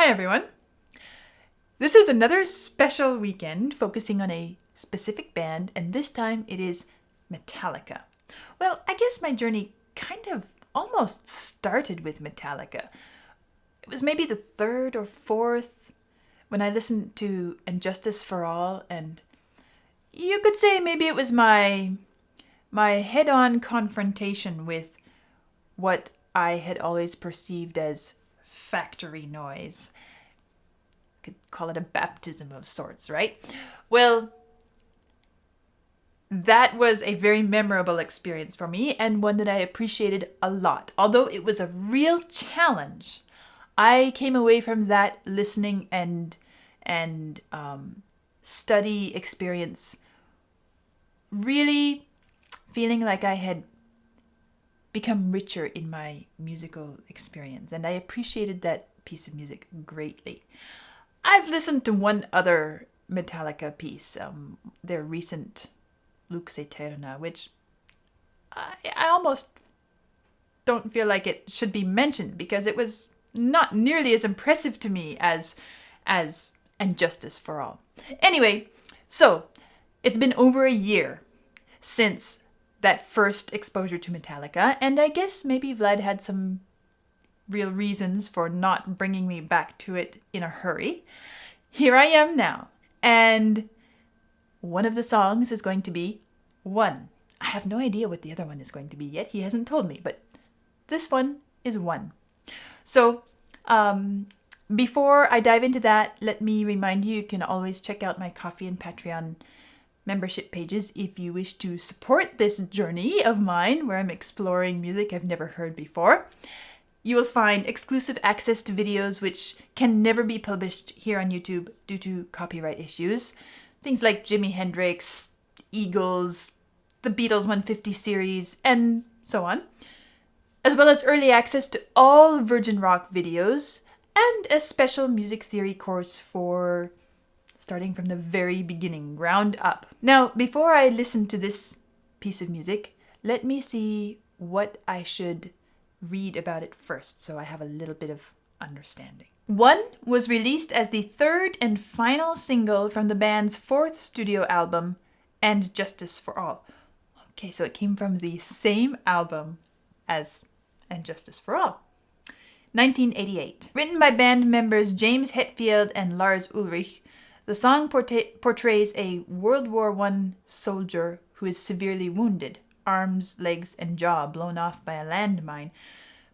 Hi everyone. This is another special weekend focusing on a specific band, and this time it is Metallica. Well, I guess my journey kind of almost started with Metallica. It was maybe the third or fourth when I listened to And Justice for All, and you could say maybe it was my head-on confrontation with what I had always perceived as factory noise. Could call it a baptism of sorts, right? Well, that was a very memorable experience for me and one that I appreciated a lot. Although it was a real challenge, I came away from that listening and study experience really feeling like I had become richer in my musical experience, and I appreciated that piece of music greatly. I've listened to one other Metallica piece, their recent Lux Aeterna, which I almost don't feel like it should be mentioned because it was not nearly as impressive to me as And Justice for All. Anyway, so it's been over a year since that first exposure to Metallica, and I guess maybe Vlad had some real reasons for not bringing me back to it in a hurry. Here I am now, and one of the songs is going to be One. I have no idea what the other one is going to be yet. He hasn't told me, but this one is One. So, before I dive into that, let me remind you, you can always check out my Ko-fi and Patreon membership pages if you wish to support this journey of mine where I'm exploring music I've never heard before. You will find exclusive access to videos which can never be published here on YouTube due to copyright issues. Things like Jimi Hendrix, Eagles, the Beatles 150 series, and so on. As well as early access to all Virgin Rock videos and a special music theory course for starting from the very beginning, ground up. Now, before I listen to this piece of music, let me see what I should read about it first, so I have a little bit of understanding. One was released as the third and final single from the band's fourth studio album, And Justice for All. Okay, so it came from the same album as And Justice for All. 1988. Written by band members James Hetfield and Lars Ulrich, the song portrays a World War I soldier who is severely wounded, arms, legs, and jaw blown off by a landmine,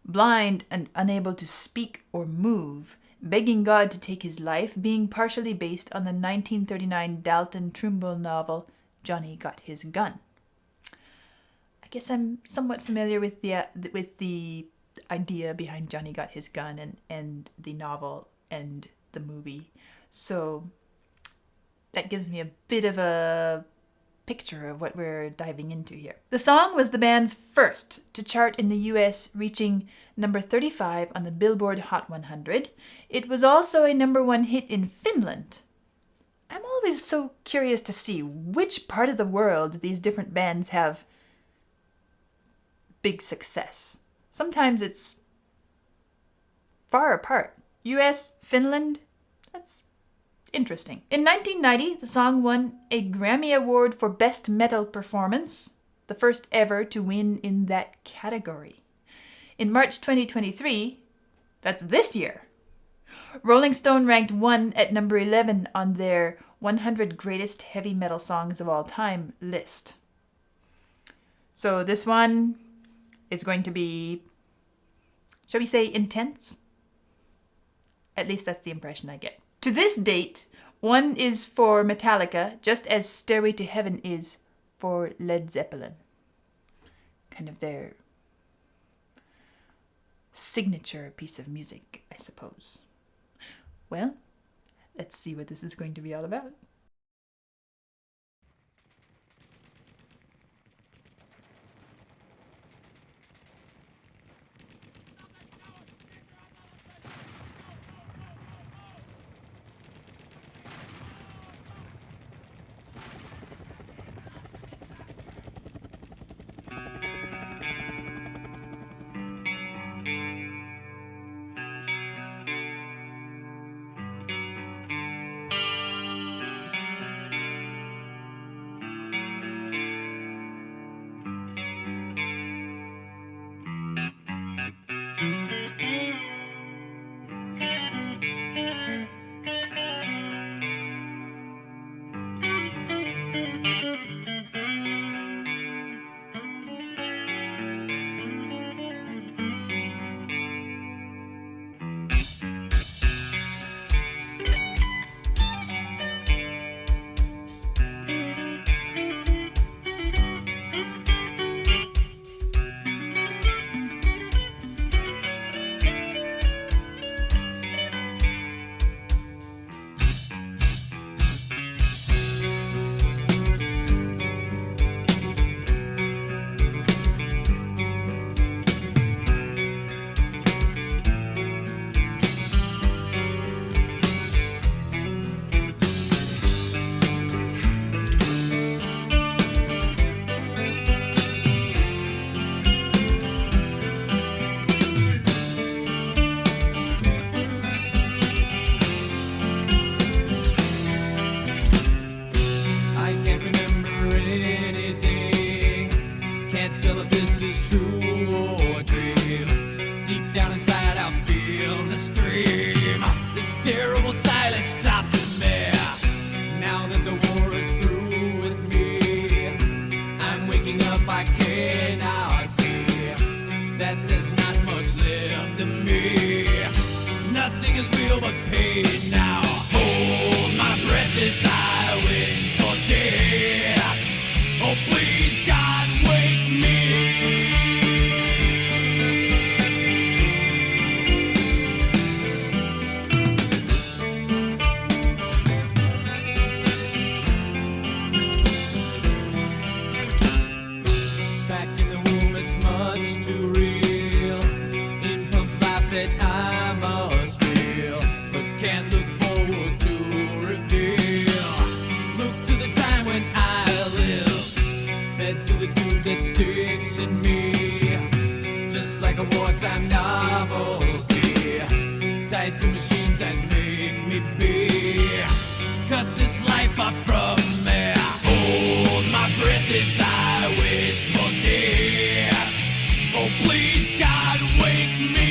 blind and unable to speak or move, begging God to take his life, being partially based on the 1939 Dalton Trumbull novel Johnny Got His Gun. I guess I'm somewhat familiar with the idea behind Johnny Got His Gun and the novel and the movie, so that gives me a bit of a picture of what we're diving into here. The song was the band's first to chart in the US, reaching number 35 on the Billboard Hot 100. It was also a number one hit in Finland. I'm always so curious to see which part of the world these different bands have big success. Sometimes it's far apart. US, Finland, that's interesting. In 1990, the song won a Grammy Award for Best Metal Performance, the first ever to win in that category. In March 2023, that's this year, Rolling Stone ranked One at number 11 on their 100 Greatest Heavy Metal Songs of All Time list. So this one is going to be, shall we say, intense? At least that's the impression I get. To this date, One is for Metallica, just as Stairway to Heaven is for Led Zeppelin. Kind of their signature piece of music, I suppose. Well, let's see what this is going to be all about. thrill but pain now. Hold my breath as I wish for death. Oh please God, wake me. Back in the womb, it's much too real. In pumps life that I must feel, but can't look forward to reveal. Look to the time when I live, fed to the dude that sticks in me, just like a wartime novelty, tied to machines that make me be. Cut this life off from me. Hold my breath as I wish for death. Oh please God, wake me.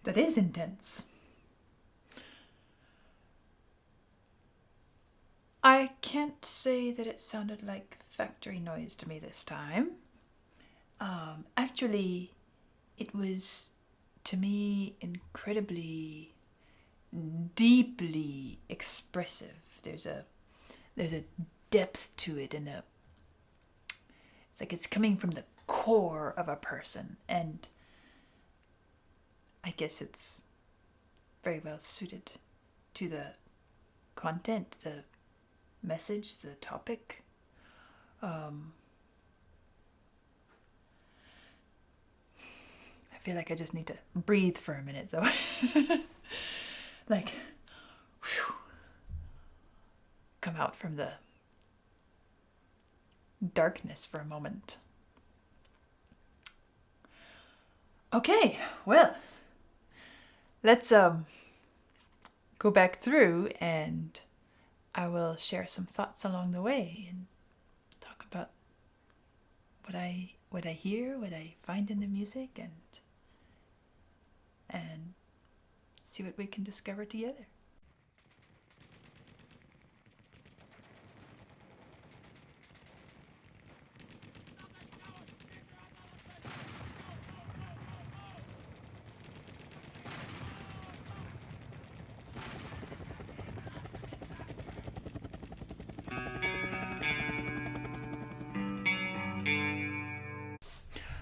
that is intense. I can't say that it sounded like factory noise to me this time. Actually, it was, to me, incredibly, deeply expressive. There's a depth to it, and it's like it's coming from the core of a person, and I guess it's very well suited to the content, the message, the topic. I feel like I just need to breathe for a minute, though. Like, whew, come out from the darkness for a moment. Okay, well, let's go back through, and I will share some thoughts along the way and talk about what I hear, what I find in the music, and see what we can discover together.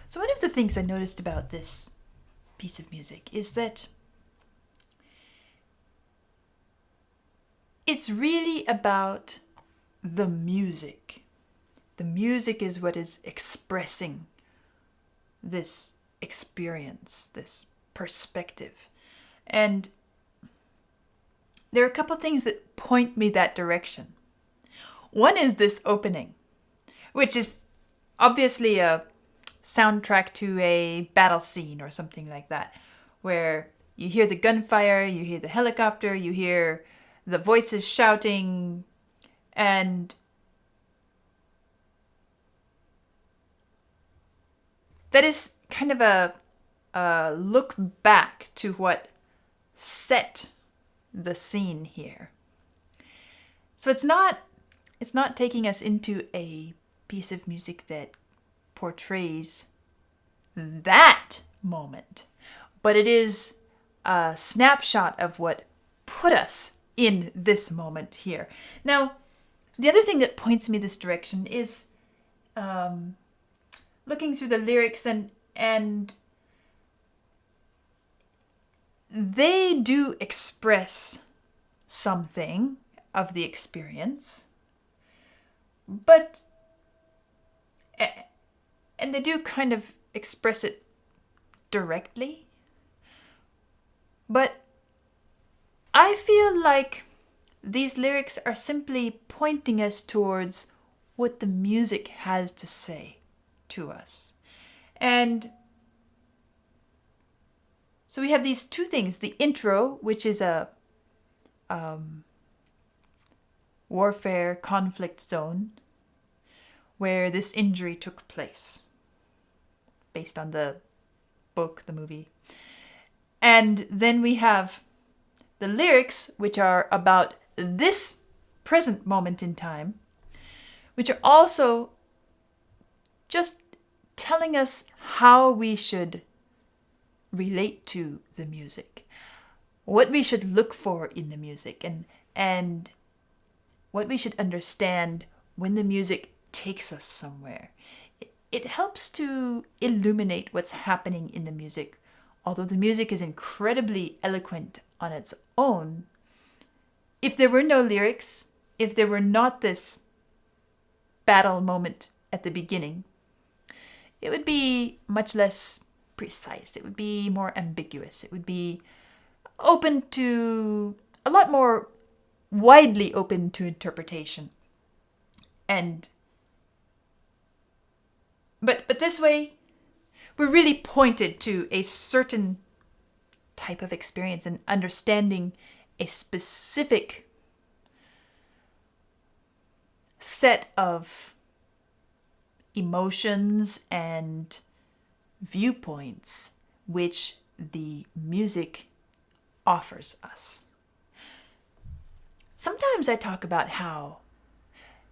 So one of the things I noticed about this piece of music is that it's really about the music. The music is what is expressing this experience, this perspective. And there are a couple things that point me that direction. One is this opening, which is obviously a soundtrack to a battle scene or something like that, where you hear the gunfire, you hear the helicopter, you hear the voices shouting, and that is kind of a look back to what set the scene here. So it's not taking us into a piece of music that portrays that moment, but it is a snapshot of what put us in this moment here. Now, the other thing that points me this direction is looking through the lyrics, and they do express something of the experience, but and they do kind of express it directly, but I feel like these lyrics are simply pointing us towards what the music has to say to us. And so we have these two things: the intro, which is a warfare conflict zone where this injury took place, based on the book, the movie. And then we have the lyrics, which are about this present moment in time, which are also just telling us how we should relate to the music, what we should look for in the music, and what we should understand when the music takes us somewhere. It helps to illuminate what's happening in the music. Although the music is incredibly eloquent on its own, if there were no lyrics, if there were not this battle moment at the beginning, it would be much less precise. It would be more ambiguous. It would be open to, a lot more widely open to interpretation. But this way, we're really pointed to a certain type of experience and understanding a specific set of emotions and viewpoints which the music offers us. Sometimes I talk about how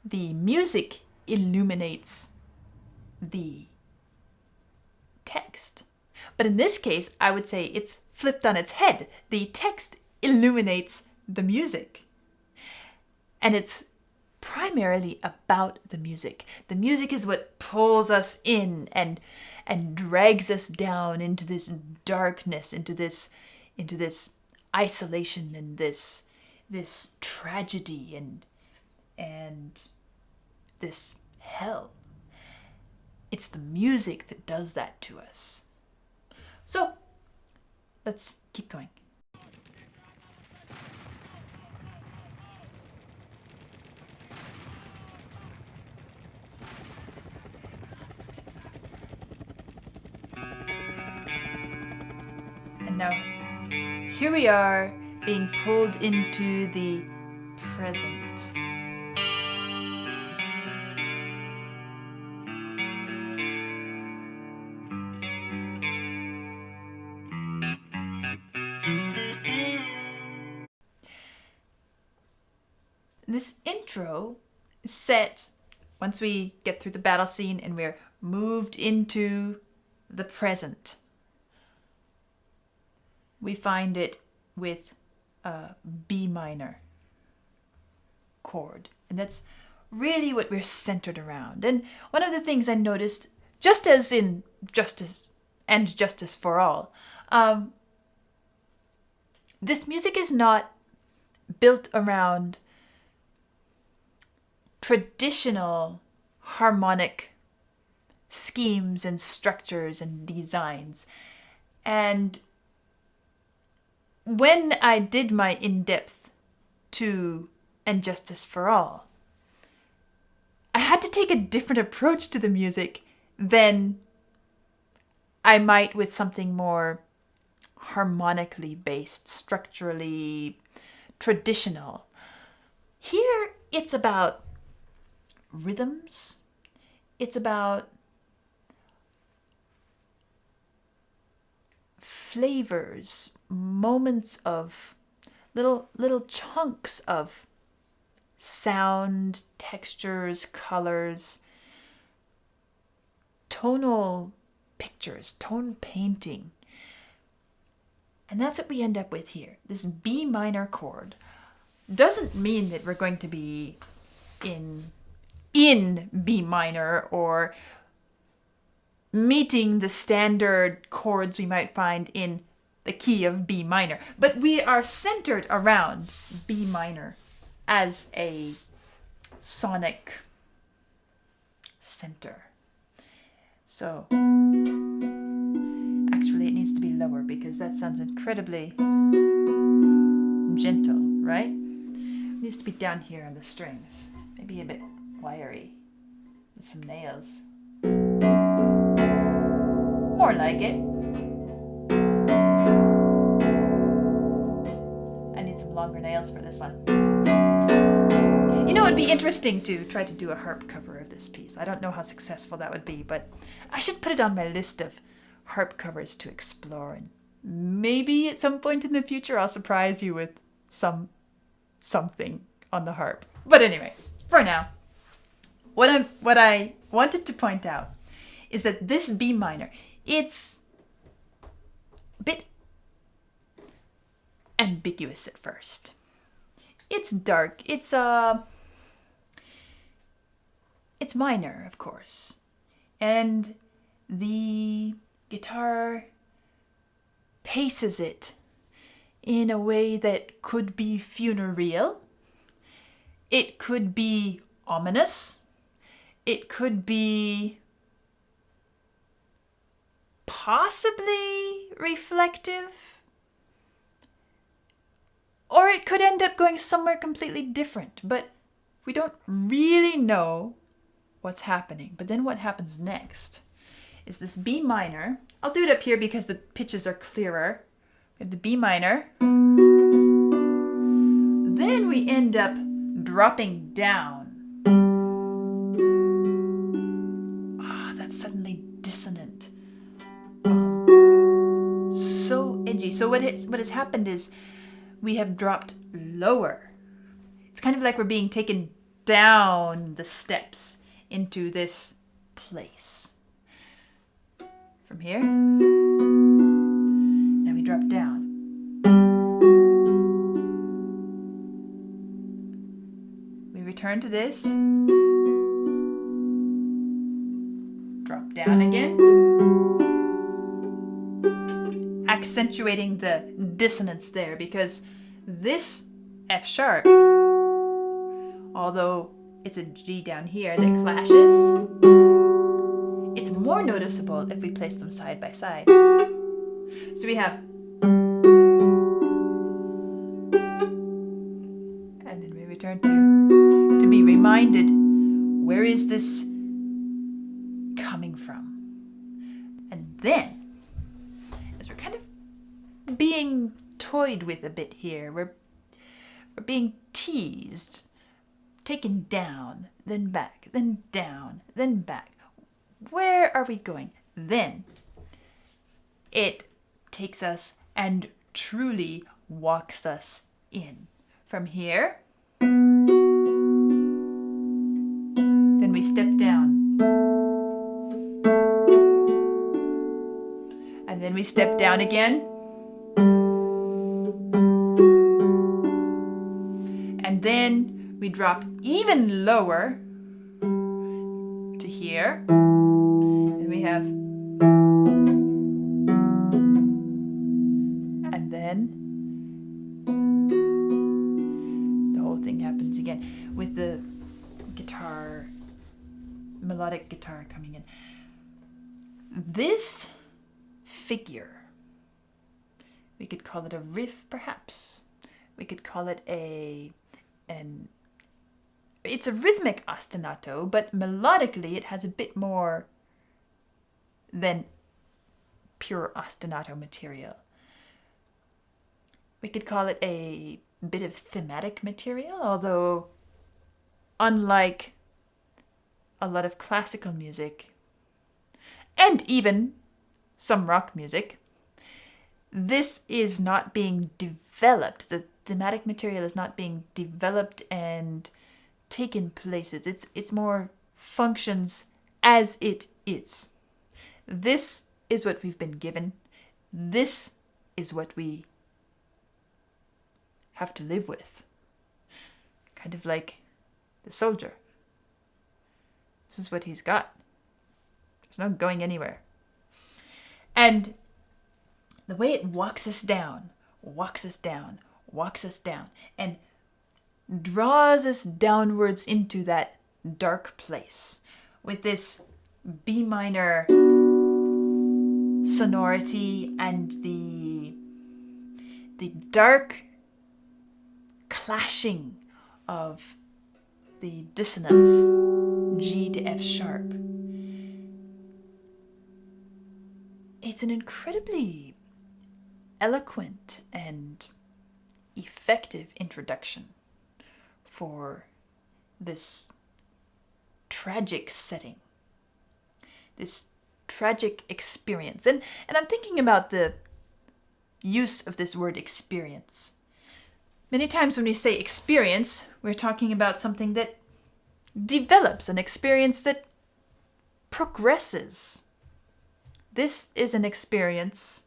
the music illuminates the text. But in this case, I would say it's flipped on its head. The text illuminates the music. And it's primarily about the music. The music is what pulls us in and drags us down into this darkness, into this isolation and this tragedy and this hell. It's the music that does that to us. So, let's keep going. And now, here we are being pulled into the present. This intro is set once we get through the battle scene and we're moved into the present. We find it with a B minor chord. And that's really what we're centered around. And one of the things I noticed, just as in Justice and Justice for All, this music is not built around traditional harmonic schemes and structures and designs. And when I did my in-depth to And Justice for All, I had to take a different approach to the music than I might with something more harmonically based, structurally traditional. Here, it's about rhythms. It's about flavors, moments of little chunks of sound, textures, colors, tonal pictures, tone painting. And that's what we end up with here. This B minor chord doesn't mean that we're going to be in B minor or meeting the standard chords we might find in the key of B minor. But we are centered around B minor as a sonic center. So, actually it needs to be lower because that sounds incredibly gentle, right? It needs to be down here on the strings. Maybe a bit wiry with some nails. More like it. I need some longer nails for this one. You know, it'd be interesting to try to do a harp cover of this piece. I don't know how successful that would be, but I should put it on my list of harp covers to explore. And maybe at some point in the future, I'll surprise you with something on the harp. But anyway, for now, what I wanted to point out is that this B minor, it's a bit ambiguous at first. It's dark. It's minor, of course. And the guitar paces it in a way that could be funereal. It could be ominous. It could be possibly reflective. Or it could end up going somewhere completely different. But we don't really know what's happening. But then what happens next is this B minor. I'll do it up here because the pitches are clearer. We have the B minor. Then we end up dropping down. That's suddenly dissonant. So what has happened is we have dropped lower. It's kind of like we're being taken down the steps into this place. From here, now we drop down. We return to this. Drop down again. Accentuating the dissonance there, because this F sharp, although it's a G down here that clashes, it's more noticeable if we place them side by side. So we have, and then we return to be reminded, where is this coming from? And then, as we're kind of being toyed with a bit here, we're being teased, taken down, then back, then down, then back. Where are we going? Then it takes us and truly walks us in. From here, then we step down. And then we step down again. And then we drop even lower to here. And we have, and then the whole thing happens again with the guitar, melodic guitar coming in. This figure, we could call it a riff perhaps. We could call it it's a rhythmic ostinato, but melodically it has a bit more than pure ostinato material. We could call it a bit of thematic material, although unlike a lot of classical music and even some rock music, this is not being developed. The thematic material is not being developed and taken places. It's more functions as it is. This is what we've been given. This is what we have to live with. Kind of like the soldier. This is what he's got. There's no going anywhere. And the way it walks us down, and draws us downwards into that dark place with this B minor sonority and the dark clashing of the dissonance G to F sharp. It's an incredibly eloquent and effective introduction for this tragic setting, this tragic experience. And I'm thinking about the use of this word experience. Many times when we say experience, we're talking about something that develops, an experience that progresses. This is an experience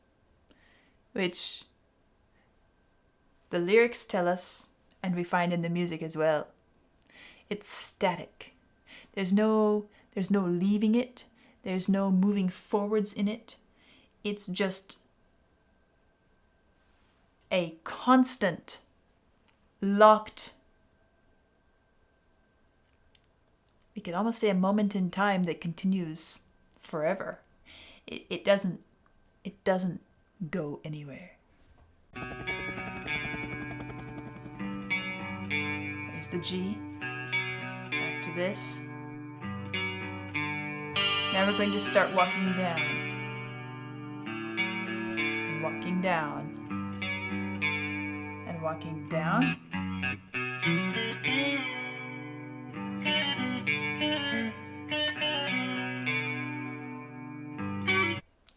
which the lyrics tell us, and we find in the music as well. It's static. There's no leaving it. There's no moving forwards in it. It's just a constant, locked, we could almost say a moment in time that continues forever. It doesn't go anywhere. There's the G. Back to this. Now we're going to start walking down. And walking down. And walking down.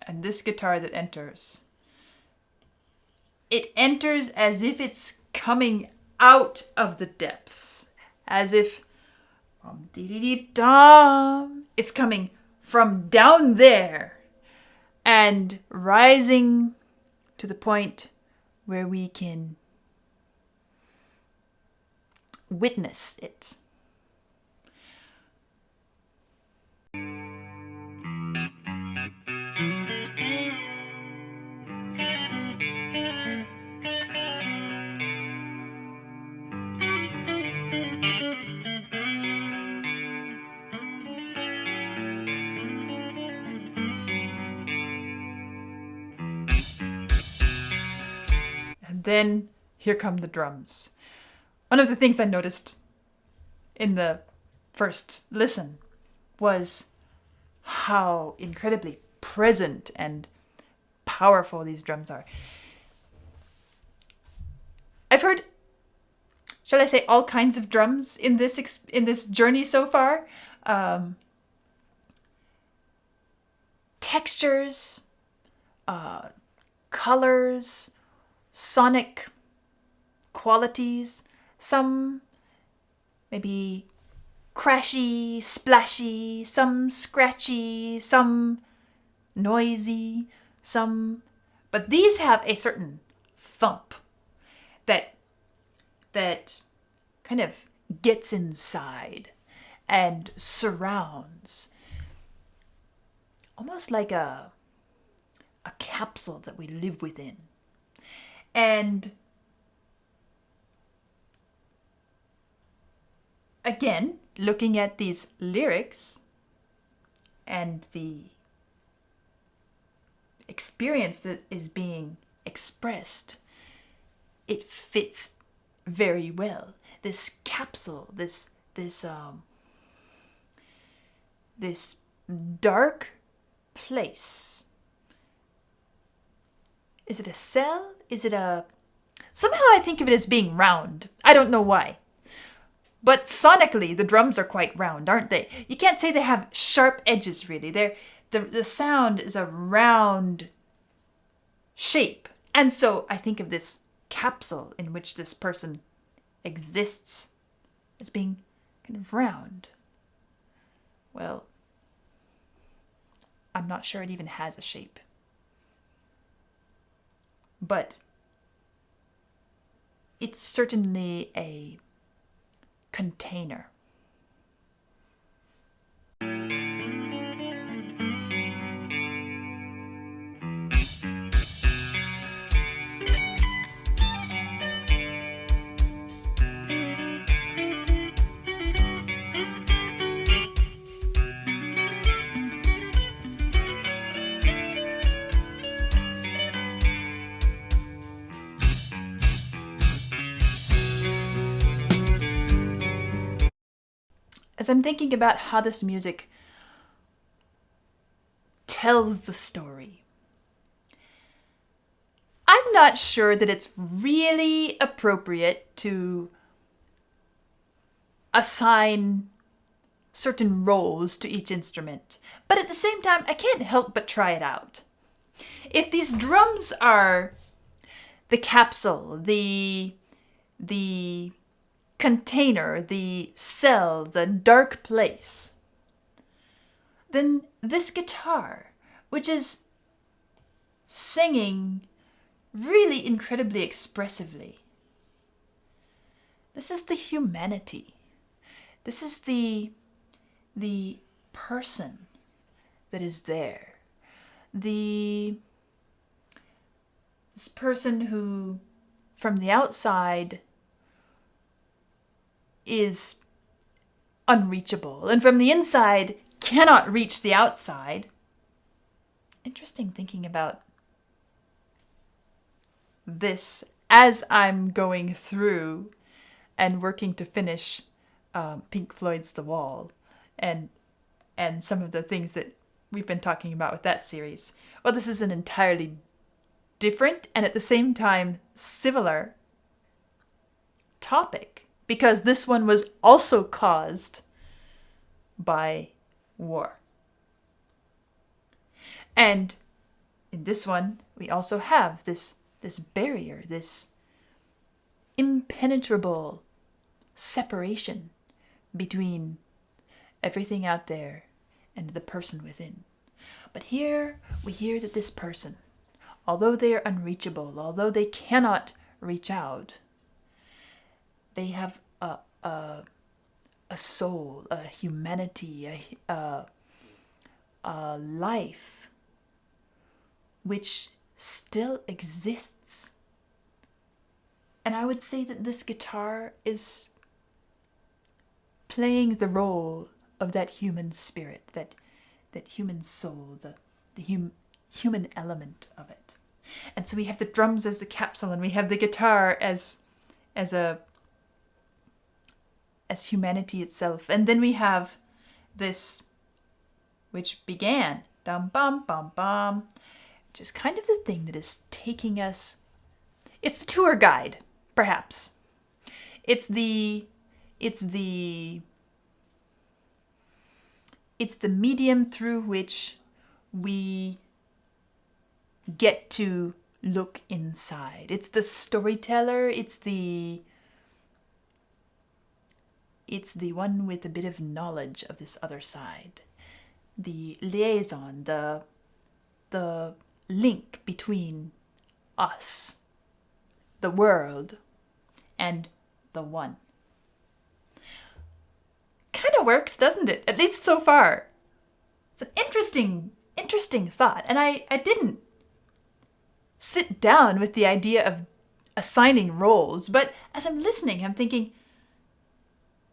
And this guitar that enters it enters as if it's coming out of the depths, as if it's coming from down there and rising to the point where we can witness it. And then here come the drums. One of the things I noticed in the first listen was how incredibly present and powerful these drums are. I've heard, shall I say, all kinds of drums in this journey so far. Textures, colors, sonic qualities, some maybe crashy, splashy, some scratchy, some noisy, but these have a certain thump that kind of gets inside and surrounds, almost like a capsule that we live within. And again, looking at these lyrics and the experience that is being expressed, it fits very well. This capsule, this dark place. Is it a cell? Is it a... Somehow I think of it as being round. I don't know why. But sonically, the drums are quite round, aren't they? You can't say they have sharp edges, really. The sound is a round shape. And so I think of this capsule in which this person exists as being kind of round. Well, I'm not sure it even has a shape. But it's certainly a container. As I'm thinking about how this music tells the story, I'm not sure that it's really appropriate to assign certain roles to each instrument. But at the same time, I can't help but try it out. If these drums are the capsule, the container, the cell, the dark place, then this guitar, which is singing really incredibly expressively, this is the humanity. This is the person that is there. This person who, from the outside, is unreachable, and from the inside cannot reach the outside. Interesting thinking about this as I'm going through and working to finish Pink Floyd's The Wall and some of the things that we've been talking about with that series. Well, this is an entirely different and at the same time similar topic, because this one was also caused by war. And in this one, we also have this barrier, this impenetrable separation between everything out there and the person within. But here we hear that this person, although they are unreachable, although they cannot reach out, they have a soul, a humanity, a life which still exists. And I would say that this guitar is playing the role of that human spirit, that human soul, the human element of it. And so we have the drums as the capsule, and we have the guitar as humanity itself. And then we have this, which began dum bum bum bum, which is kind of the thing that is taking us. It's the tour guide, perhaps. It's the medium through which we get to look inside. It's the storyteller. It's the one with a bit of knowledge of this other side. The liaison, the link between us, the world, and the one. Kind of works, doesn't it? At least so far. It's an interesting thought. And I didn't sit down with the idea of assigning roles, but as I'm listening, I'm thinking,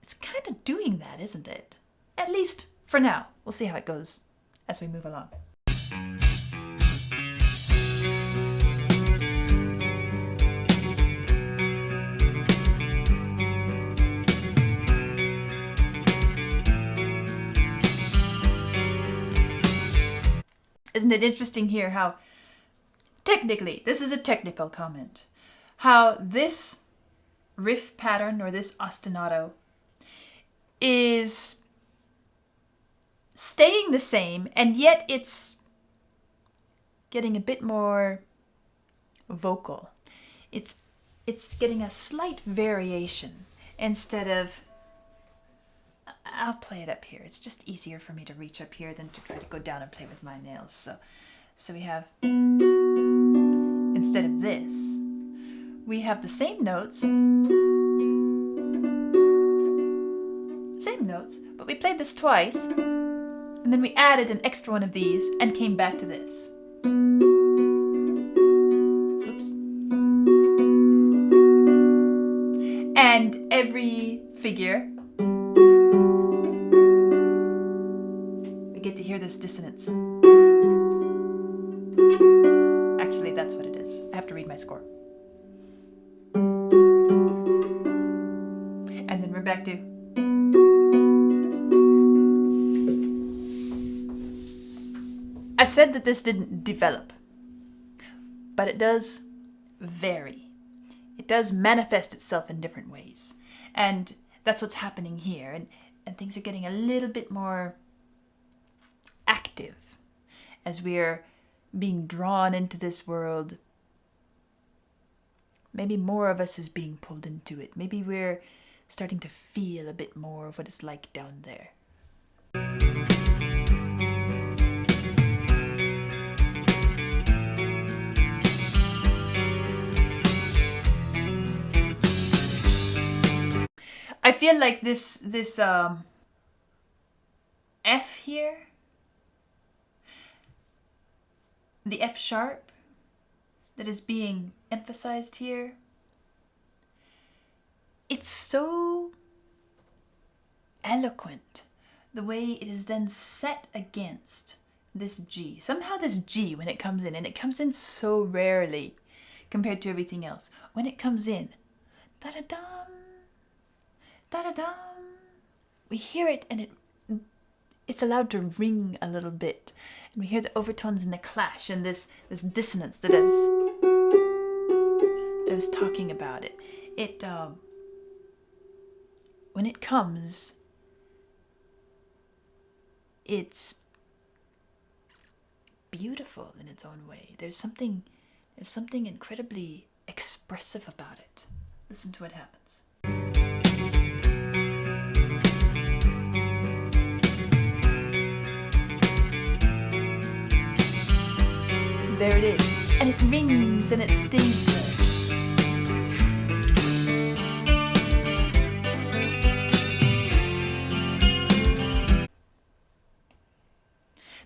it's kind of doing that, isn't it? At least for now. We'll see how it goes as we move along. Isn't it interesting here how technically, this is a technical comment, how this riff pattern or this ostinato is staying the same, and yet it's getting a bit more vocal. It's getting a slight variation instead of, I'll play it up here. It's just easier for me to reach up here than to try to go down and play with my nails. So we have, instead of this, we have the same notes, but we played this twice, and then we added an extra one of these and came back to this. Oops. And every figure, we get to hear this dissonance. Actually, that's what it is. I have to read my score. And then we're back to. I said that this didn't develop, but it does vary. It does manifest itself in different ways. And that's what's happening here. And things are getting a little bit more active as we're being drawn into this world. Maybe more of us is being pulled into it. Maybe we're starting to feel a bit more of what it's like down there. I feel like this F here, the F sharp that is being emphasized here, it's so eloquent the way it is then set against this G. Somehow this G, when it comes in, and it comes in so rarely compared to everything else, when it comes in, da-da-dum, da-da-dum, we hear it, and it's allowed to ring a little bit. And we hear the overtones and the clash and this dissonance that I was talking about. It when it comes, it's beautiful in its own way. There's something There's something incredibly expressive about it. Listen to what happens. There it is. And it rings and it stays there.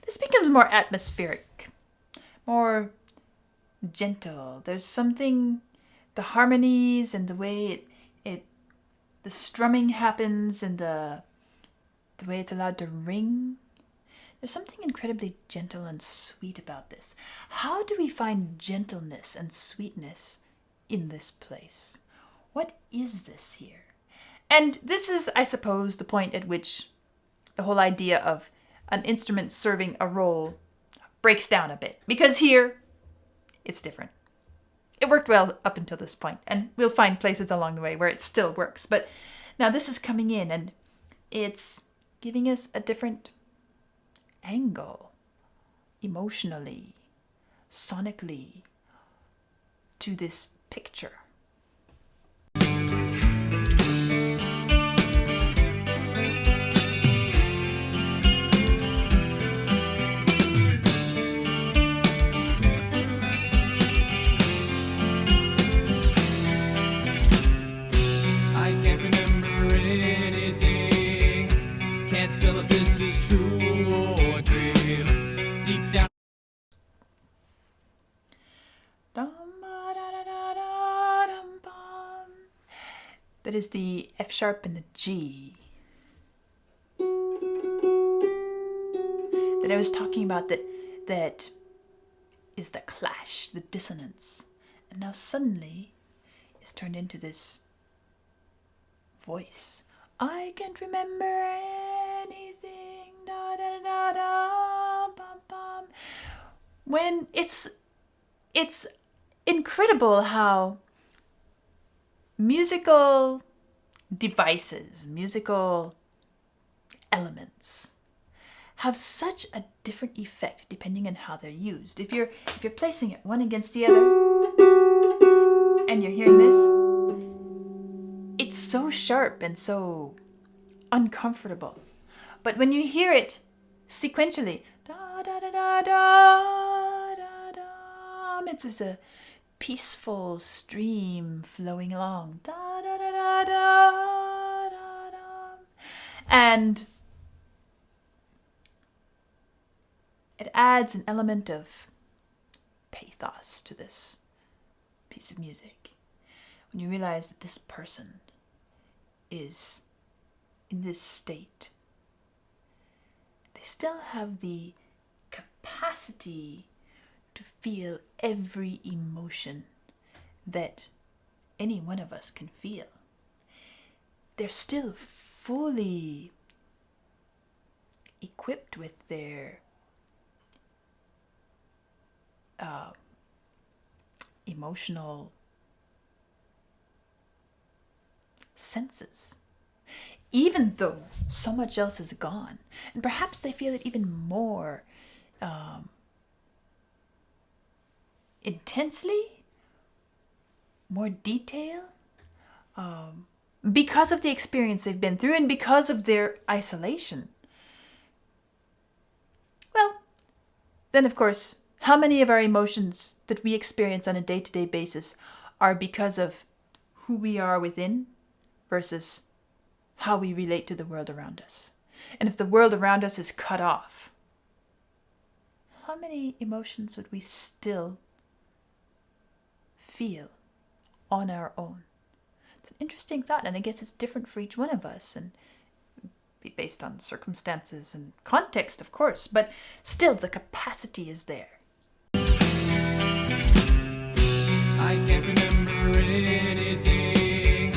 This becomes more atmospheric, more gentle. There's something, the harmonies and the way the strumming happens and the way it's allowed to ring. There's something incredibly gentle and sweet about this. How do we find gentleness and sweetness in this place? What is this here? And this is, I suppose, the point at which the whole idea of an instrument serving a role breaks down a bit. Because here, it's different. It worked well up until this point, and we'll find places along the way where it still works. But now this is coming in, and it's giving us a different angle, emotionally, sonically, to this picture. That is the F sharp and the G that I was talking about, that is the clash, the dissonance. And now suddenly it's turned into this voice. I can't remember anything, da da da da, bum bum. When it's incredible how musical devices, musical elements have such a different effect depending on how they're used. If you're placing it one against the other and you're hearing this, it's so sharp and so uncomfortable. But when you hear it sequentially, da da da da da da da, it's just a peaceful stream flowing along. Da da da da da da da. And it adds an element of pathos to this piece of music. When you realize that this person is in this state, they still have the capacity to feel every emotion that any one of us can feel. They're still fully equipped with their emotional senses, even though so much else is gone. And perhaps they feel it even more intensely, more detail, because of the experience they've been through and because of their isolation. Well, then of course, how many of our emotions that we experience on a day-to-day basis are because of who we are within versus how we relate to the world around us? And if the world around us is cut off, how many emotions would we still feel on our own? It's an interesting thought, and I guess it's different for each one of us and be based on circumstances and context, of course, but still the capacity is there. I can't remember anything.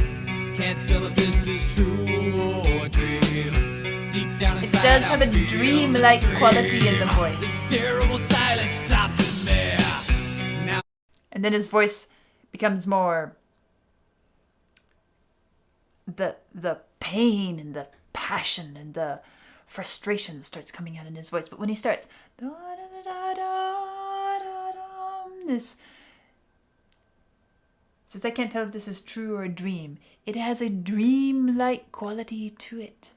Can't tell if this is true or a dream. Deep down inside, it does have a dream-like quality in the voice. This terrible silence stops in there. Now, and then his voice becomes more the pain and the passion and the frustration starts coming out in his voice. But when he starts, da, da, da, da, da, da, da, this Says, I can't tell if this is true or a dream. It has a dream-like quality to it.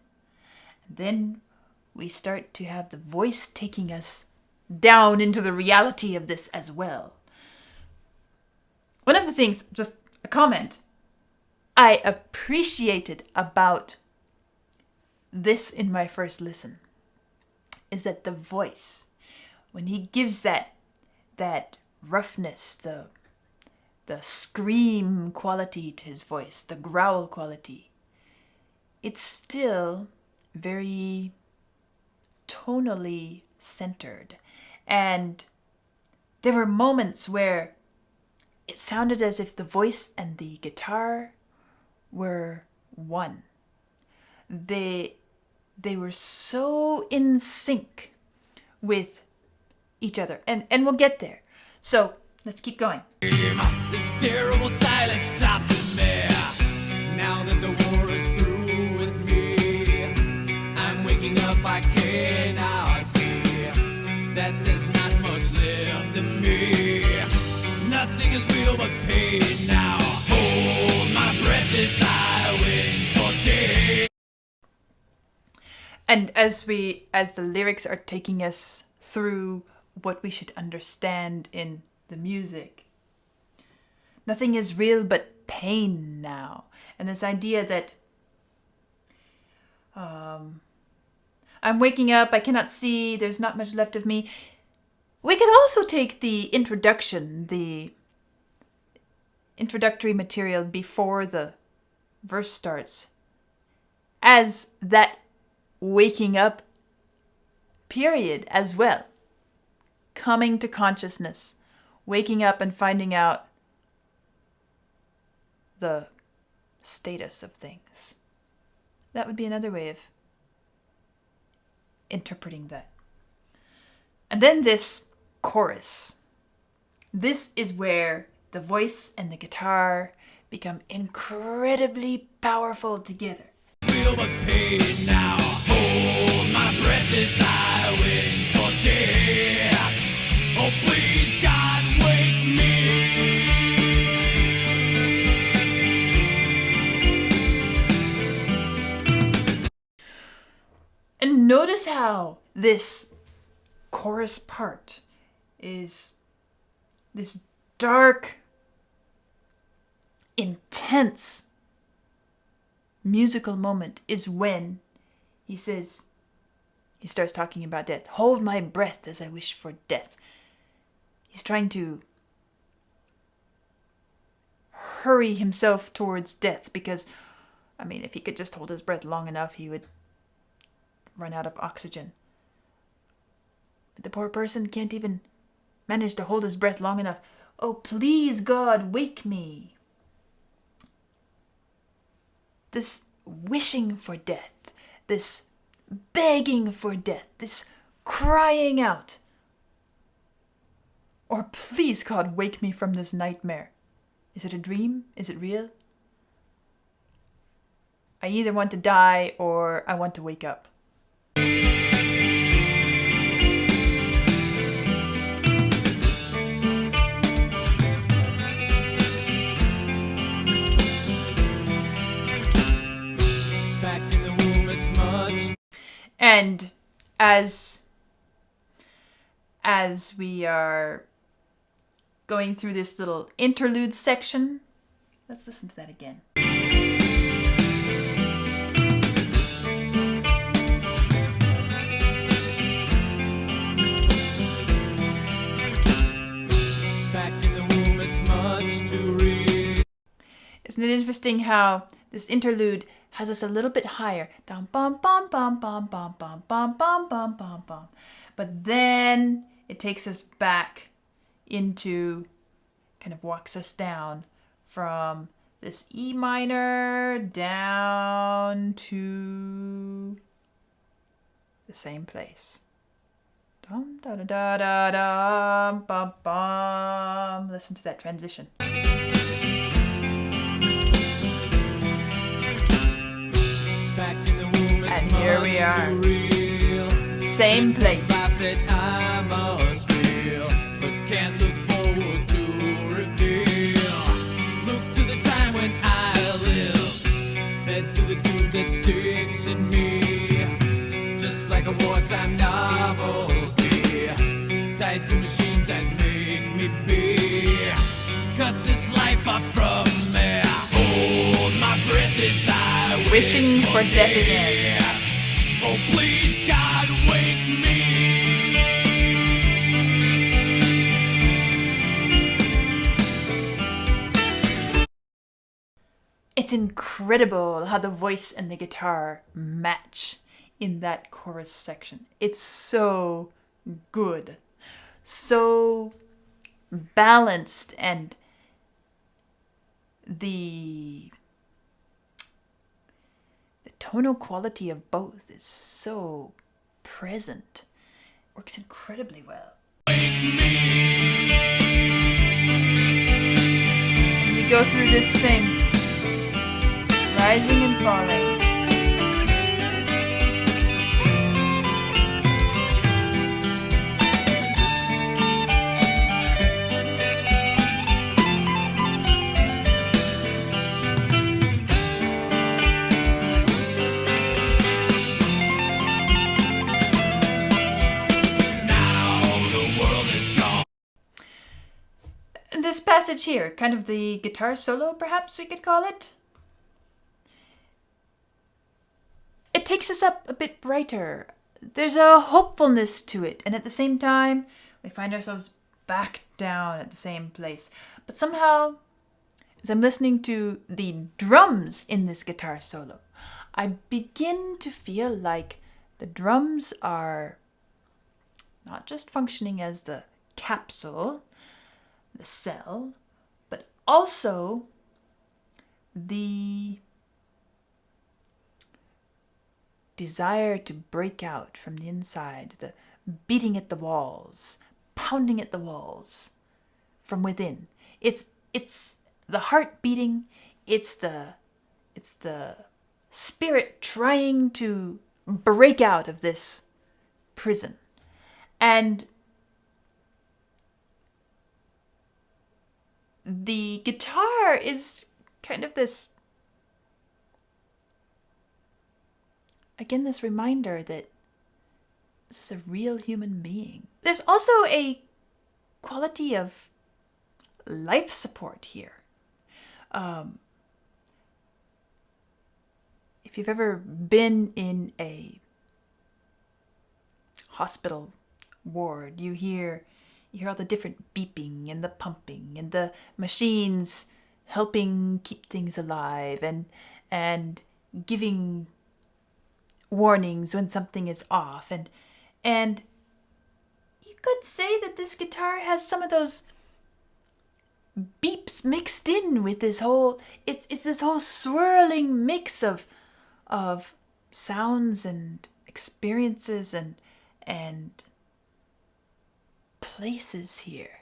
And then we start to have the voice taking us down into the reality of this as well. One of the things, just a comment, I appreciated about this in my first listen is that the voice, when he gives that roughness, the scream quality to his voice, the growl quality, it's still very tonally centered. And there were moments where it sounded as if the voice and the guitar were one. They were so in sync with each other. And we'll get there. So let's keep going. This terrible silence stops in there. Now that the war is through with me, I'm waking up, I cannot see that there's not much left of me. Nothing is real but pain now. Hold my breath as I wish for day. And as the lyrics are taking us through what we should understand in the music, nothing is real but pain now. And this idea that I'm waking up, I cannot see, there's not much left of me. We can also take the introduction, the introductory material before the verse starts, as that waking up period as well. Coming to consciousness, waking up and finding out the status of things. That would be another way of interpreting that. And then this chorus. This is where the voice and the guitar become incredibly powerful together. Real but pain now. Hold my breath as I wish for day. Oh please God, wake me. And notice how this chorus part is this dark, intense musical moment is when he starts talking about death. Hold my breath as I wish for death. He's trying to hurry himself towards death because, if he could just hold his breath long enough, he would run out of oxygen. But the poor person can't even manage to hold his breath long enough. Oh, please, God, wake me. This wishing for death, this begging for death, this crying out. Or please, God, wake me from this nightmare. Is it a dream? Is it real? I either want to die or I want to wake up. And as we are going through this little interlude section, let's listen to that again. Back in the womb, it's much to read. Isn't it interesting how this interlude has us a little bit higher? Down, bum, bum, bum, bum, bum, bum, bum, bum, bum, bum, bum. But then it takes us back into, kind of walks us down from this E minor down to the same place. Dum, da, da, da, da, dum, bum, bum. Listen to that transition. And here we are. Same place. That I must feel, but can't look forward to reveal. Look tied to machines that make me be. Cut this life off from me. Hold my breath as I Wishing wish for death again. Oh, please, God, wake me. It's incredible how the voice and the guitar match in that chorus section. It's so good. So balanced, and the tonal quality of both is so present. Works incredibly well. And we go through this same rising and falling. This passage here, kind of the guitar solo, perhaps we could call it. It takes us up a bit brighter. There's a hopefulness to it, and at the same time, we find ourselves back down at the same place. But somehow, as I'm listening to the drums in this guitar solo, I begin to feel like the drums are not just functioning as the capsule, the cell, but also the desire to break out from the inside, the beating at the walls, pounding at the walls from within. It's the heart beating, it's the spirit trying to break out of this prison. And the guitar is kind of this, again, this reminder that this is a real human being. There's also a quality of life support here. If you've ever been in a hospital ward, you hear all the different beeping and the pumping and the machines helping keep things alive and giving warnings when something is off, and you could say that this guitar has some of those beeps mixed in with this whole, it's this whole swirling mix of sounds and experiences and places here.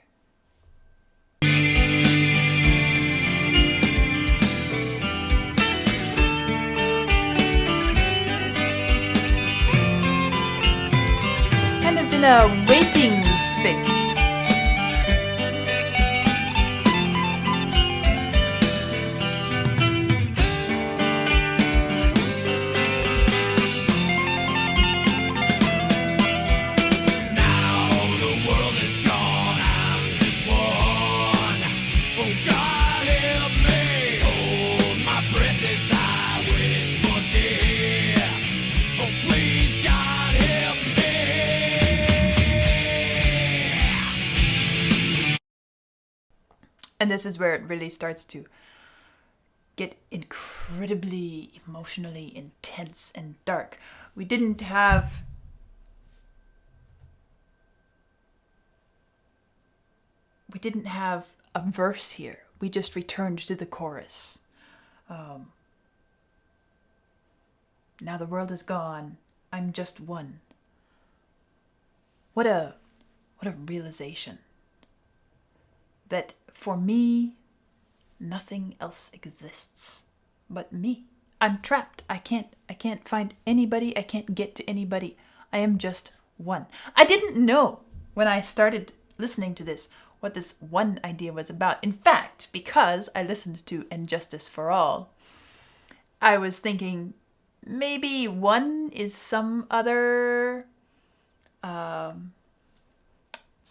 Just kind of in a waiting space. And this is where it really starts to get incredibly emotionally intense and dark. We didn't have a verse here. We just returned to the chorus. Now the world is gone. I'm just one. What a realization. That for me, nothing else exists but me. I'm trapped. I can't find anybody. I can't get to anybody. I am just one. I didn't know when I started listening to this what this one idea was about. In fact, because I listened to And Justice for All, I was thinking maybe one is some other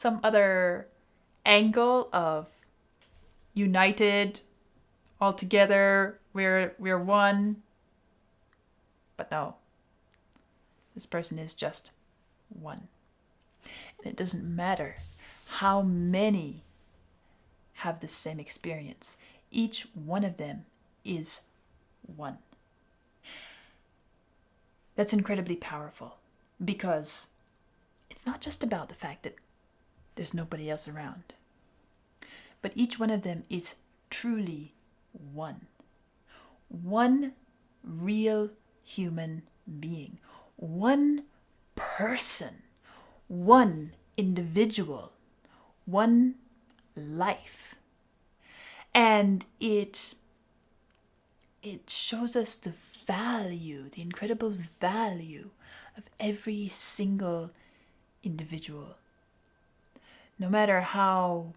some other angle of united, all together, we're one. But no, this person is just one. And it doesn't matter how many have the same experience. Each one of them is one. That's incredibly powerful because it's not just about the fact that there's nobody else around, but each one of them is truly one. One real human being. One person. One individual. One life. And it shows us the value, the incredible value of every single individual. No matter how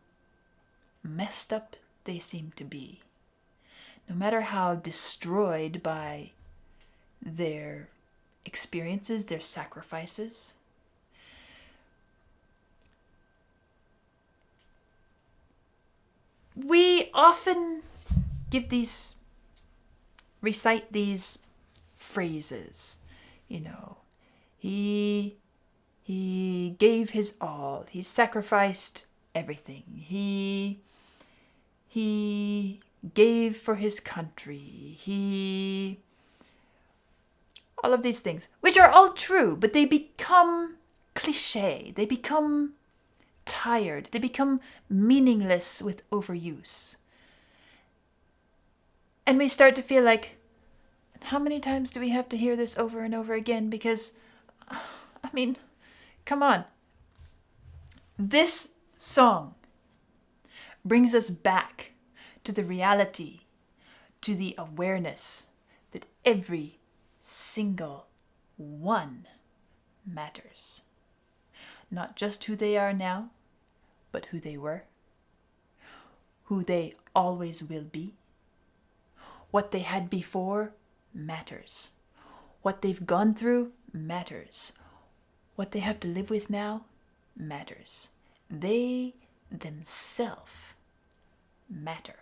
messed up they seem to be, no matter how destroyed by their experiences, their sacrifices, we often recite these phrases, he gave his all, he sacrificed everything, he gave for his country, all of these things, which are all true, but they become cliche, they become tired, they become meaningless with overuse. And we start to feel like, how many times do we have to hear this over and over again? Because, come on. This song brings us back to the reality, to the awareness that every single one matters. Not just who they are now, but who they were, who they always will be. What they had before matters. What they've gone through matters. What they have to live with now matters. They themselves matter.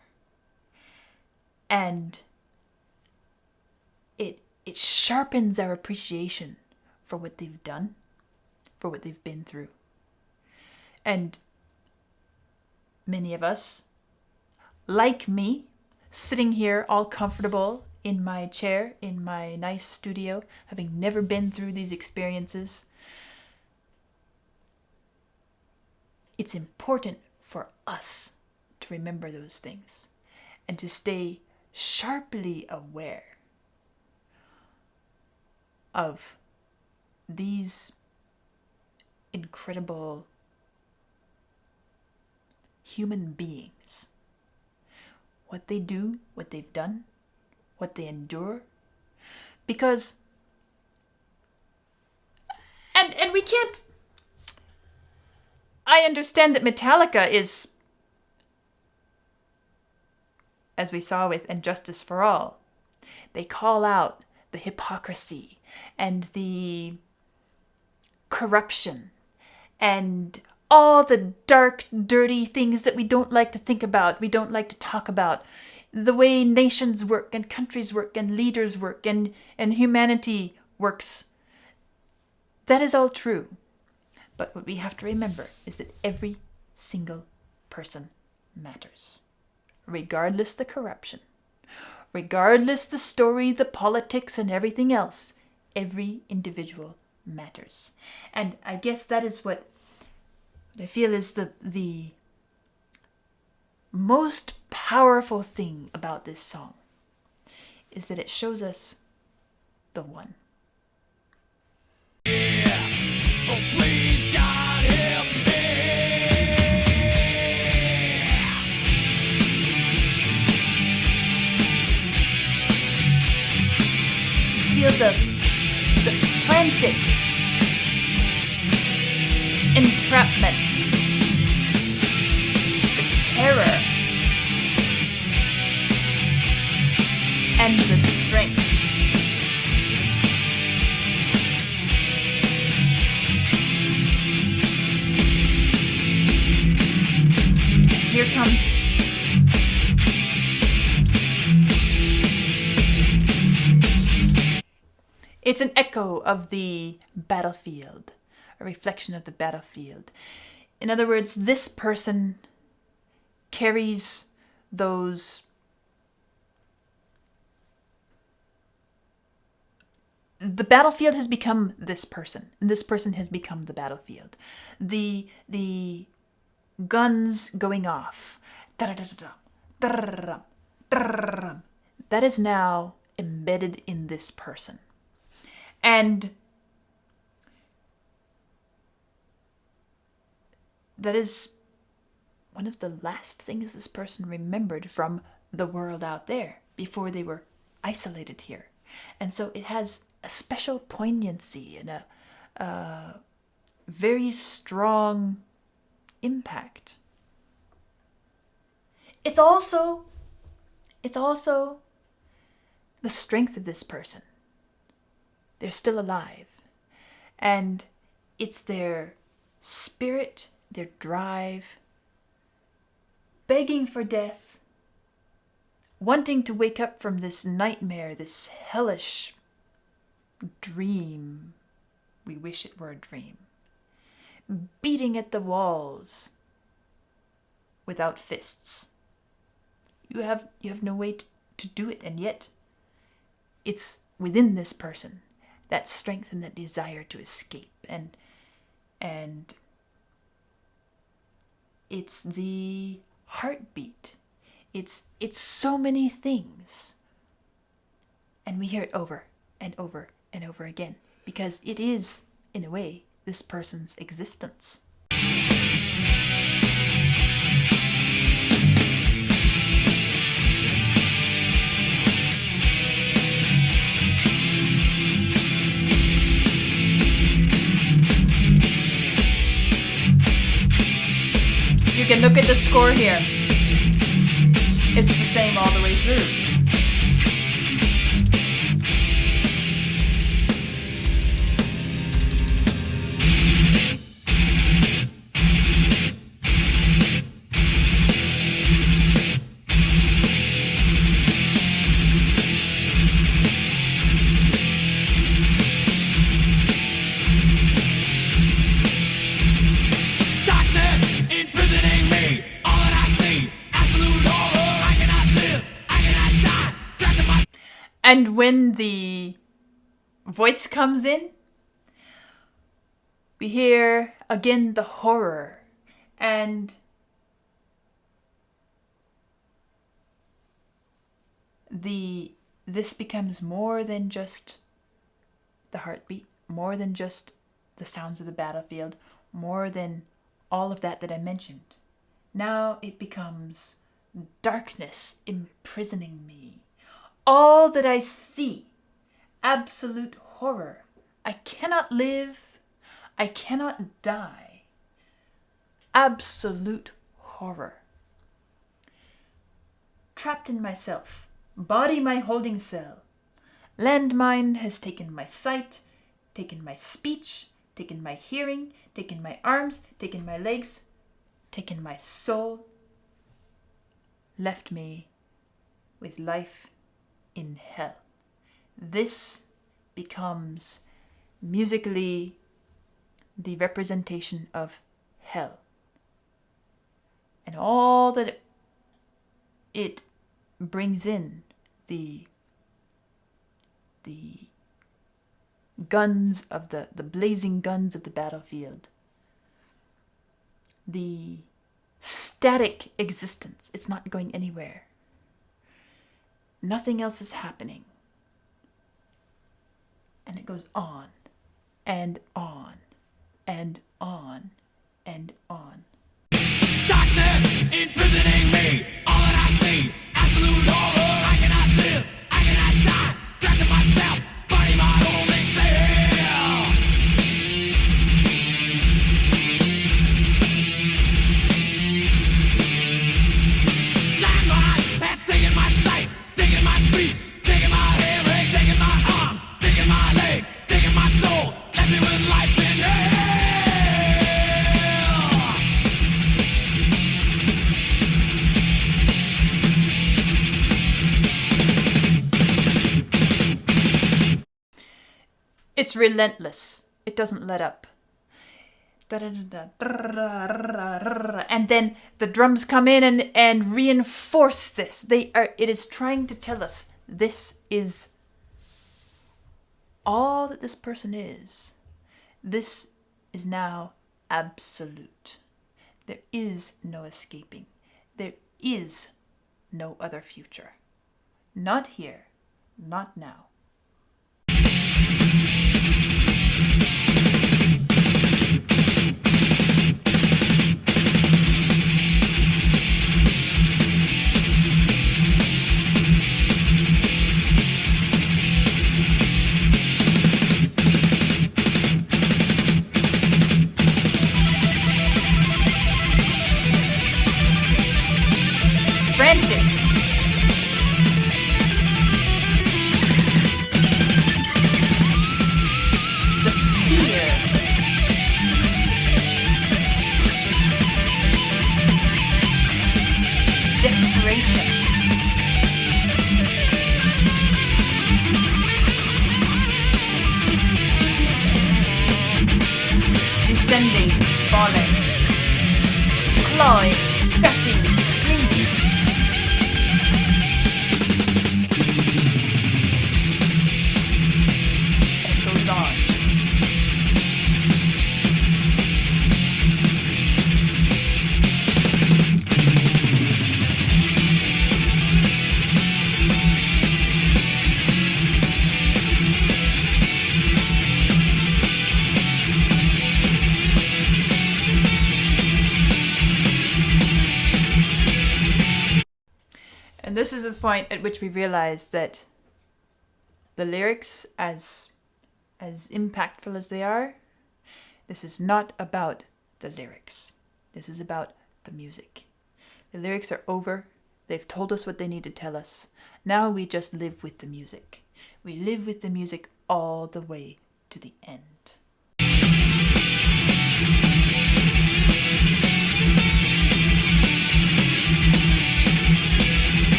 And it sharpens our appreciation for what they've done, for what they've been through. And many of us, like me, sitting here all comfortable in my chair, in my nice studio, having never been through these experiences, it's important for us to remember those things and to stay sharply aware of these incredible human beings. What they do, what they've done, what they endure. Because, and we can't, I understand that Metallica is, as we saw with And Justice for All, they call out the hypocrisy and the corruption and all the dark, dirty things that we don't like to think about, we don't like to talk about, the way nations work and countries work and leaders work and humanity works. That is all true. But what we have to remember is that every single person matters. Regardless the corruption, regardless the story, the politics and everything else, every individual matters. And I guess that is what I feel is the most powerful thing about this song, is that it shows us the one. Oh, please, God, help You feel the frantic entrapment, the terror, and the strength. becomes it's an echo of the battlefield, a reflection of the battlefield. In other words, this person carries those the battlefield has become this person, and this person has become the battlefield. The guns going off, that is now embedded in this person. And that is one of the last things this person remembered from the world out there before they were isolated here. And so it has a special poignancy and a very strong impact. It's also the strength of this person. They're still alive. And it's their spirit, their drive, begging for death, wanting to wake up from this nightmare, this hellish dream. We wish it were a dream. Beating at the walls without fists. You have no way to do it, and yet it's within this person, that strength and that desire to escape, and it's the heartbeat. It's so many things, and we hear it over and over and over again because it is, in a way, this person's existence. You can look at the score here. It's the same all the way through. And when the voice comes in, we hear again the horror, and this becomes more than just the heartbeat, more than just the sounds of the battlefield, more than all of that I mentioned. Now it becomes darkness imprisoning me. All that I see, absolute horror. I cannot live. I cannot die. Absolute horror. Trapped in myself, body my holding cell. Landmine has taken my sight, taken my speech, taken my hearing, taken my arms, taken my legs, taken my soul, left me with life in hell. This becomes musically the representation of hell. And all that it brings in, the guns of the blazing guns of the battlefield, the static existence, it's not going anywhere. Nothing else is happening. And it goes on and on and on and on. Darkness imprisoning me. All that I see, absolute horror. I cannot live, I cannot die. Trapped in myself, body my holding cell. Landmine has taken my sight, taken my speech, taken my hearing, taken my arms, taken my legs, taken my soul, left me with life in hell. It's relentless. It doesn't let up. And then the drums come in and reinforce this. It is trying to tell us this is all that this person is. This is now absolute. There is no escaping. There is no other future. Not here, not now. Frantic. The fear. Desperation. Descending, falling, clawing, scratching, screaming. It goes on. And this is the point at which we realize that the lyrics, as impactful as they are, this is not about the lyrics. This is about the music. The lyrics are over. They've told us what they need to tell us. Now we just live with the music. We live with the music all the way to the end.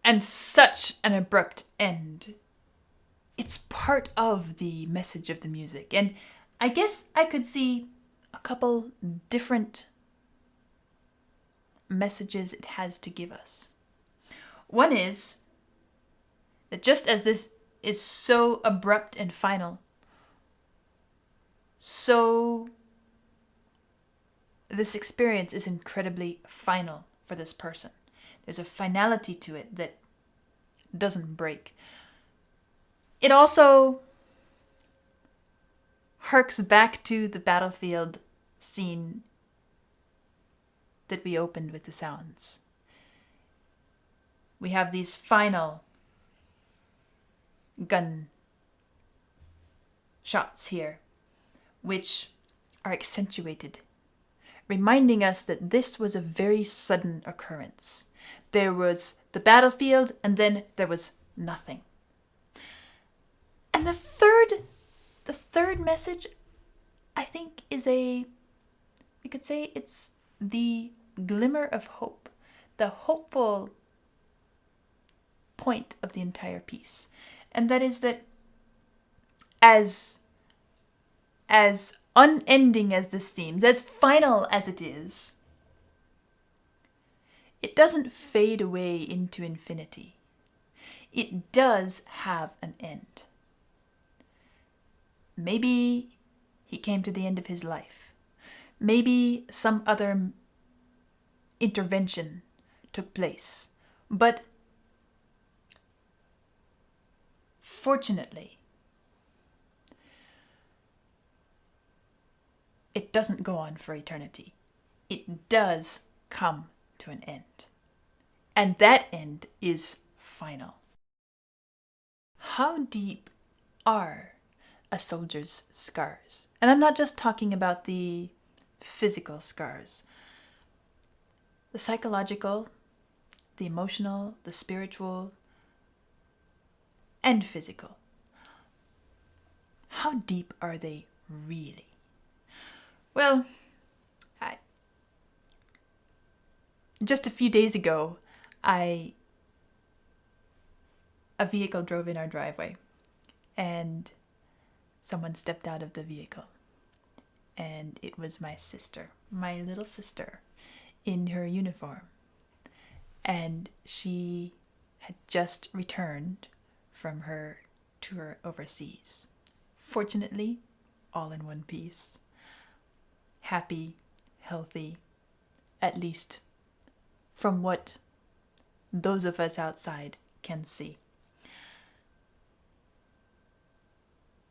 And such an abrupt end. It's part of the message of the music. And I guess I could see a couple different messages it has to give us. One is that just as this is so abrupt and final, so this experience is incredibly final for this person. There's a finality to it that doesn't break. It also harks back to the battlefield scene that we opened with the sounds. We have these final gun shots here, which are accentuated, reminding us that this was a very sudden occurrence. There was the battlefield, and then there was nothing. And the third message, I think, we could say it's the glimmer of hope, the hopeful point of the entire piece. And that is that as unending as this seems, as final as it is, it doesn't fade away into infinity. It does have an end. Maybe he came to the end of his life. Maybe some other intervention took place. But fortunately, it doesn't go on for eternity. It does come to an end. And that end is final. How deep are a soldier's scars? And I'm not just talking about the physical scars. The psychological, the emotional, the spiritual, and physical. How deep are they really? Well, just a few days ago, a vehicle drove in our driveway and someone stepped out of the vehicle. And it was my sister, my little sister, in her uniform. And she had just returned from her tour overseas. Fortunately, all in one piece. Happy, healthy, at least from what those of us outside can see.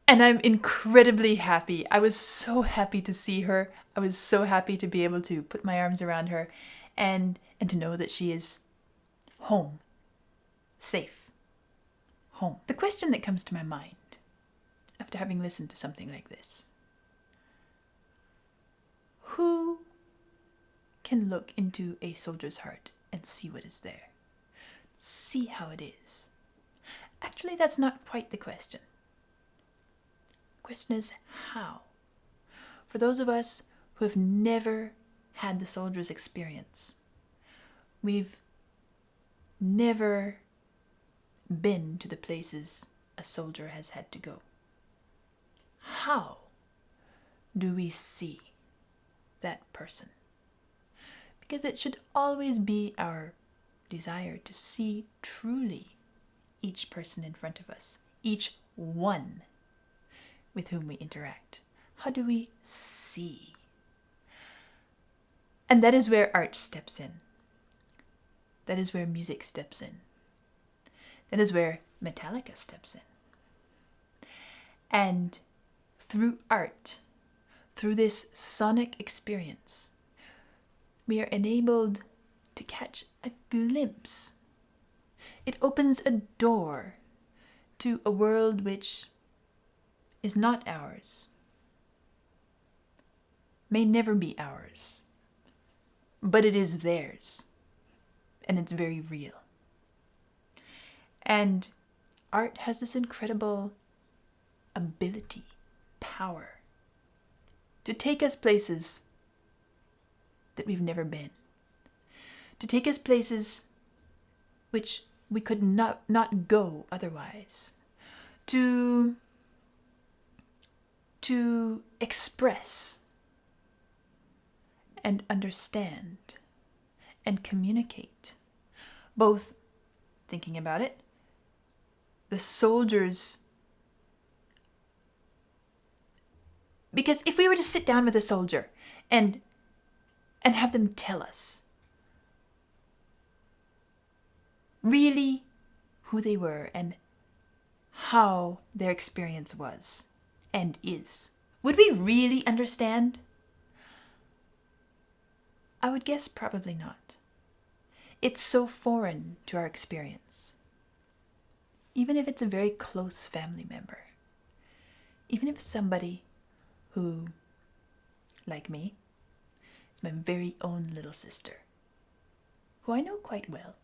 And I'm incredibly happy. I was so happy to see her. I was so happy to be able to put my arms around her and to know that she is home, safe, home. The question that comes to my mind after having listened to something like this: who can look into a soldier's heart and see what is there? See how it is? Actually, that's not quite the question. The question is how. For those of us who have never had the soldier's experience, we've never been to the places a soldier has had to go. How do we see that person? Because it should always be our desire to see truly each person in front of us, each one with whom we interact. How do we see? And that is where art steps in. That is where music steps in. That is where Metallica steps in. And through art, through this sonic experience, we are enabled to catch a glimpse. It opens a door to a world which is not ours, may never be ours, but it is theirs, and it's very real. And art has this incredible ability, power, to take us places that we've never been, to take us places which we could not go otherwise, to express and understand and communicate, both, thinking about it, the soldiers. Because if we were to sit down with a soldier and have them tell us really who they were and how their experience was and is, would we really understand? I would guess probably not. It's so foreign to our experience. Even if it's a very close family member. Even if somebody who, like me, is my very own little sister, who I know quite well.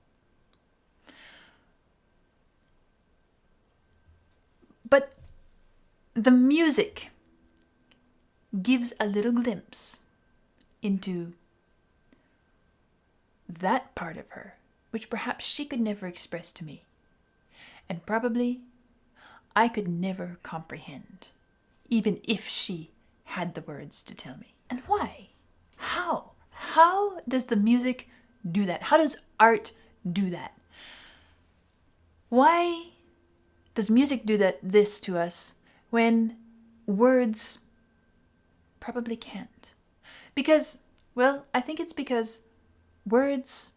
But the music gives a little glimpse into that part of her, which perhaps she could never express to me, and probably I could never comprehend, even if she had the words to tell me. And why? How? How does the music do that? How does art do that? Why does music do this to us when words probably can't? Because, well, I think it's because words,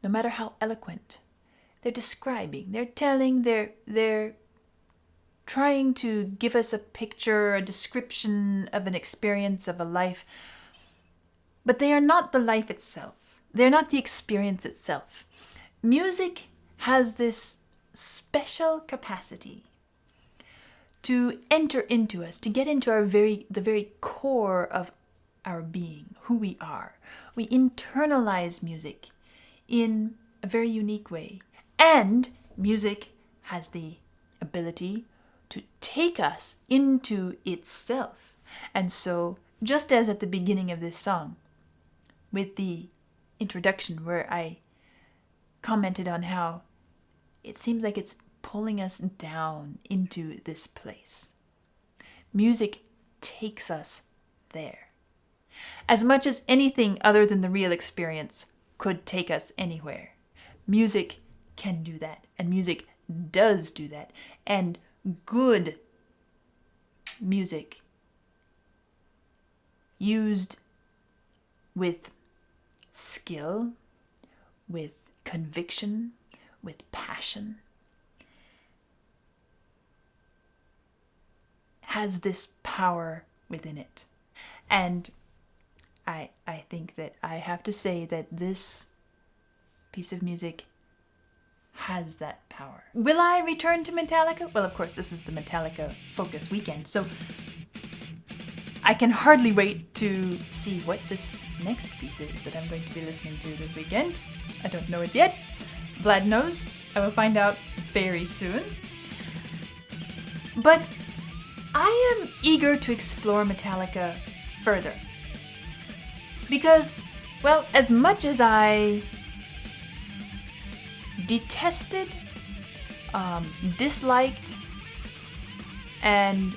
no matter how eloquent, they're describing, they're telling, they're trying to give us a picture, a description of an experience, of a life. But they are not the life itself. they're not the experience itself. Music has this special capacity to enter into us, to get into the very core of our being, who we are. We internalize music in a very unique way. And music has the ability to take us into itself. And so, just as at the beginning of this song, with the introduction where I commented on how it seems like it's pulling us down into this place. Music takes us there. As much as anything other than the real experience could take us anywhere, music can do that, and music does do that. And good music used with skill, with conviction, with passion, has this power within it. And I think that I have to say that this piece of music has that power. Will I return to Metallica? Well, of course, this is the Metallica Focus weekend, so I can hardly wait to see what this next piece is that I'm going to be listening to this weekend. I don't know it yet. Vlad knows. I will find out very soon. But I am eager to explore Metallica further. Because, well, as much as I detested, disliked, and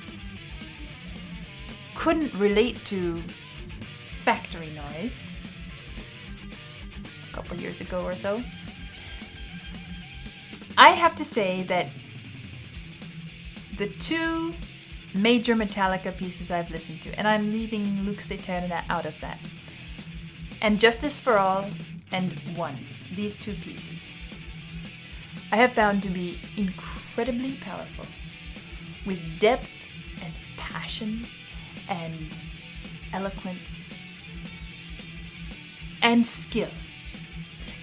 couldn't relate to factory noise a couple years ago or so, I have to say that the two major Metallica pieces I've listened to, and I'm leaving Lux Aeterna out of that, and Justice for All and One, these two pieces, I have found to be incredibly powerful, with depth and passion and eloquence and skill.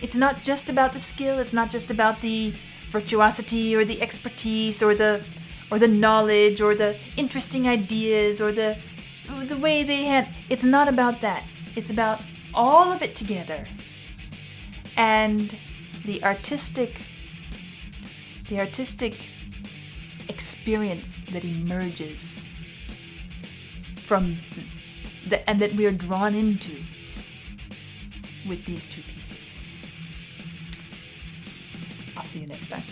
It's not just about the skill, it's not just about the virtuosity or the expertise or the knowledge or the interesting ideas or the way they had. It's not about that. It's about all of it together. And the artistic experience that emerges from and that we are drawn into with these two pieces. I'll see you next time.